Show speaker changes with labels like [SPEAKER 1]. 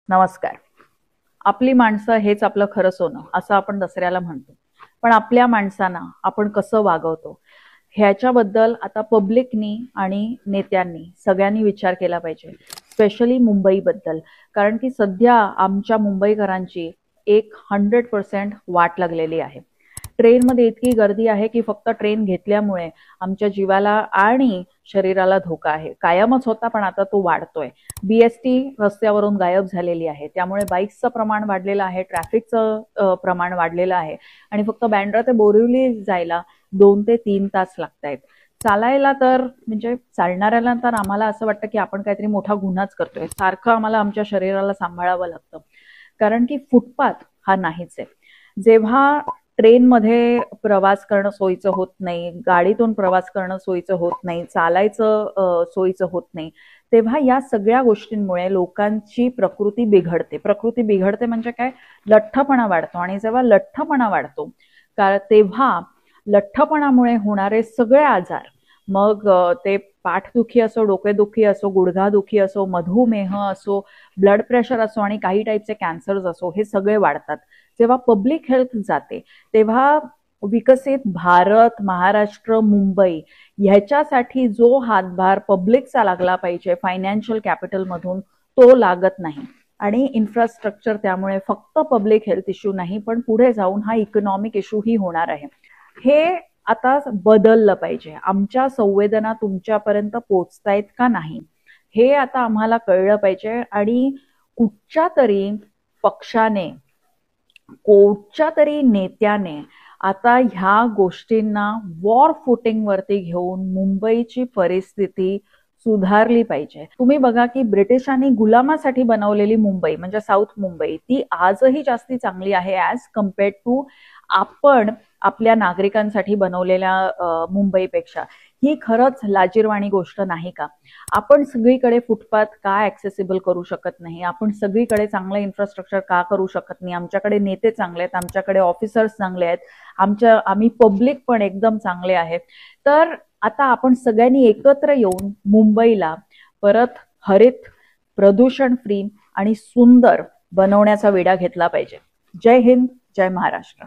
[SPEAKER 1] नमस्कार. आपली माणसं हेच आपलं खरं सोनं असं आपण दसऱ्याला म्हणतो. पण आपल्या माणसांना आपण कसं वागवतो ह्याच्याबद्दल आता पब्लिकनी आणि नेत्यांनी सगळ्यांनी विचार केला पाहिजे. स्पेशली मुंबईबद्दल, कारण की सध्या आमच्या मुंबईकरांची एक 100% वाट लागलेली आहे. ट्रेनमध्ये इतकी गर्दी आहे की फक्त ट्रेन घेतल्यामुळे आमच्या जीवाला आणि शरीराला धोका आहे. कायमच होता पण आता तो वाढतोय. बीएसटी रस्त्यावरून गायब झालेली आहे, त्यामुळे बाईक्सचं प्रमाण वाढलेलं आहे, ट्रॅफिकचं प्रमाण वाढलेलं आहे आणि फक्त बँड्रा ते बोरिवली जायला 2 ते 3 तास लागतायत. चालायला तर म्हणजे चालणाऱ्याला तर आम्हाला असं वाटतं की आपण काहीतरी मोठा गुन्हाच करतोय. सारखं आम्हाला आमच्या शरीराला सांभाळावं लागतं, कारण की फुटपाथ हा नाहीच आहे. जेव्हा ट्रेनमध्ये प्रवास करणं सोयीचं होत नाही, गाडीतून प्रवास करणं सोयीचं होत नाही, चालायचं सोयीचं होत नाही, तेव्हा या सगळ्या गोष्टींमुळे लोकांची प्रकृती बिघडते. प्रकृती बिघडते म्हणजे काय? लठ्ठपणा वाढतो. आणि जेव्हा लठ्ठपणा वाढतो तेव्हा लठ्ठपणामुळे होणारे सगळे आजार, मग ते पाठदुखी असो, डोकेदुखी असो, गुडघादुखी असो, मधुमेह असो, ब्लड प्रेशर असो आणि काही टाईपचे कॅन्सर्स असो, हे सगळे वाढतात. जेव्हा पब्लिक हेल्थ जाते तेव्हा विकसित भारत, महाराष्ट्र, मुंबई ह्याच्यासाठी जो हातभार पब्लिकचा लागला पाहिजे फायनान्शियल कॅपिटल मधून, तो लागत नाही. आणि इन्फ्रास्ट्रक्चर त्यामुळे फक्त पब्लिक हेल्थ इश्यू नाही, पण पुढे जाऊन हा इकॉनॉमिक इश्यू ही होणार आहे. हे आता बदललं पाहिजे. आमच्या संवेदना तुमच्यापर्यंत पोहोचतायत का नाही हे आता आम्हाला कळलं पाहिजे. आणि कुठच्या तरी पक्षाने, कोणत्या तरी नेत्याने आता ह्या गोष्टींना वॉर फुटिंग वरती घेऊन मुंबईची परिस्थिती सुधारली पाहिजे. तुम्ही बघा की ब्रिटिशांनी गुलामासाठी बनवलेली मुंबई म्हणजे साऊथ मुंबई, ती आजही जास्ती चांगली आहे ऍज कम्पेअर्ड टू आपण आपल्या नागरिकांसाठी बनवलेल्या मुंबईपेक्षा. ही खरंच लाजिरवाणी गोष्ट नाही का? आपण सगळीकडे फुटपाथ का ऍक्सेसिबल करू शकत नाही? आपण सगळीकडे चांगलं इन्फ्रास्ट्रक्चर का करू शकत नाही? आमच्याकडे नेते चांगले आहेत, आमच्याकडे ऑफिसर्स चांगले आहेत, आम्ही पब्लिक पण एकदम चांगले आहेत. तर आता आपण सगळ्यांनी एकत्र येऊन मुंबईला परत हरित, प्रदूषण फ्री आणि सुंदर बनवण्याचा विडा घेतला पाहिजे. जय हिंद, जय महाराष्ट्र.